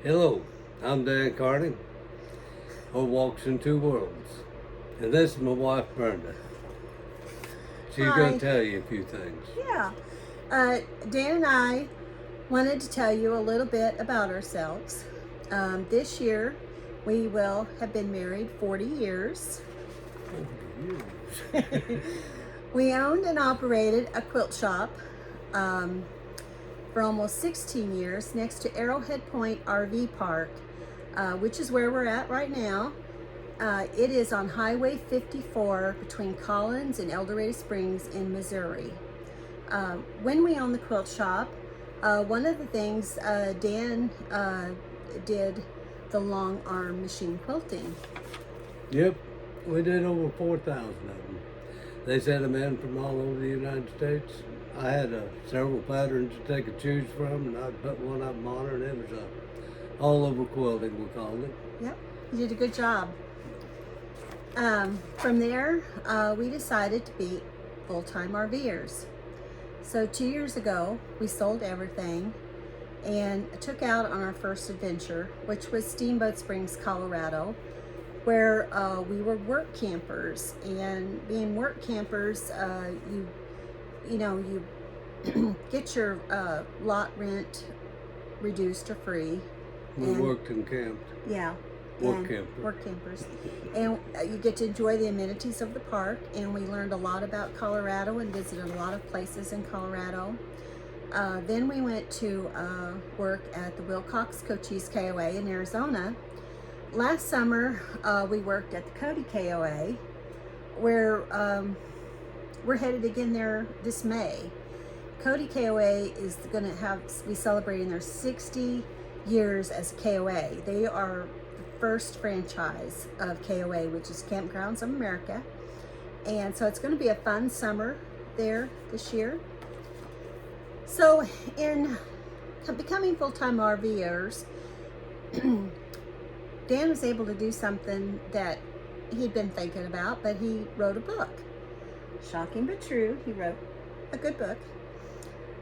Hello, I'm Dan Carney, who walks in two worlds. And this is my wife, Brenda. She's going to tell you a few things. Yeah. Dan and I wanted to tell you a little bit about ourselves. This year, we will have been married 40 years. We owned and operated a quilt shop for almost 16 years next to Arrowhead Point RV Park, which is where we're at right now. It is on Highway 54 between Collins and El Dorado Springs in Missouri. When we owned the quilt shop, one of the things Dan did the long arm machine quilting. Yep, we did over 4,000 of them. They sent them in from all over the United States. I had several patterns to take and choose from, and I put one of them on her, and it was all over quilting, we called it. Yep, you did a good job. From there, we decided to be full-time RVers. So 2 years ago, we sold everything and took out on our first adventure, which was Steamboat Springs, Colorado, where we were work campers. And being work campers, you get your lot rent reduced or free. We worked and camped. Yeah. Work campers. And you get to enjoy the amenities of the park, and we learned a lot about Colorado and visited a lot of places in Colorado. Then we went to work at the Wilcox Cochise KOA in Arizona. Last summer, we worked at the Cody KOA, where we're headed again there this May. Cody KOA is going to be celebrating their 60 years as a KOA. They are first franchise of KOA, which is Campgrounds of America. And so it's going to be a fun summer there this year. So in becoming full-time RVers, Dan was able to do something that he'd been thinking about, but he wrote a book. Shocking but true, he wrote a good book.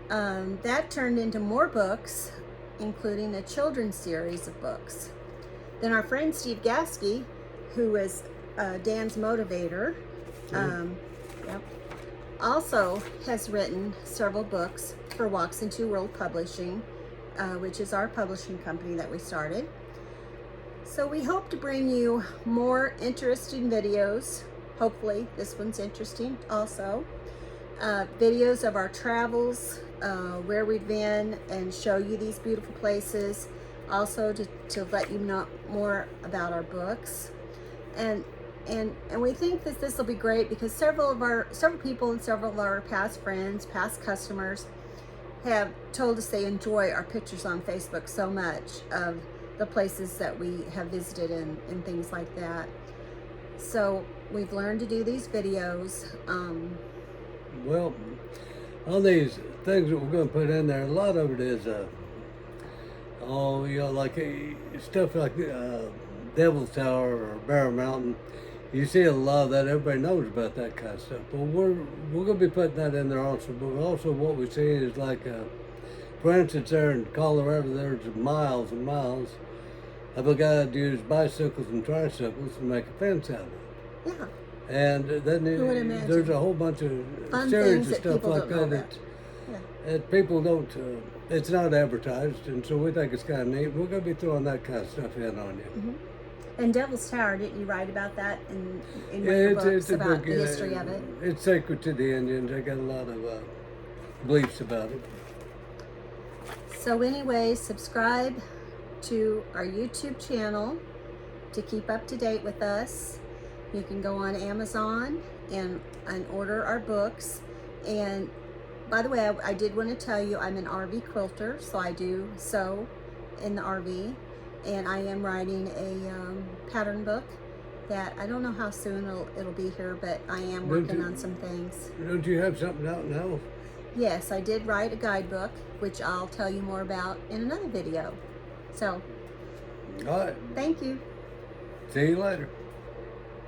That turned into more books, including a children's series of books. Then our friend Steve Gasky, who was Dan's motivator, also has written several books for Walks in Two World Publishing, which is our publishing company that we started. So we hope to bring you more interesting videos. Hopefully this one's interesting also. Videos of our travels, where we've been, and show you these beautiful places. Also to let you know more about our books, and we think that this will be great because several people and several of our past friends, past customers have told us they enjoy our pictures on Facebook so much of the places that we have visited and things like that. So we've learned to do these videos. Well, all these things that we're going to put in there, a lot of it is like stuff like Devil's Tower or Bear Mountain. You see a lot of that. Everybody knows about that kind of stuff. But we're going to be putting that in there also. But also what we're seeing is like, for instance, there in Colorado, there's miles and miles of a guy that used bicycles and tricycles to make a fence out of it. Yeah. And then there's a whole bunch of fun series of that stuff like that. That people don't, it's not advertised, and so we think it's kind of neat. We're going to be throwing that kind of stuff in on you. Mm-hmm. And Devil's Tower, didn't you write about that in one of your books, about the history of it? It's sacred to the Indians. They got a lot of beliefs about it. So anyway, subscribe to our YouTube channel to keep up to date with us. You can go on Amazon and order our books. And by the way, I did want to tell you I'm an RV quilter, so I do sew in the RV. And I am writing a pattern book that I don't know how soon it'll be here, but I am working on some things. Don't you have something out now? Yes, I did write a guidebook, which I'll tell you more about in another video. So, all right. Thank you. See you later.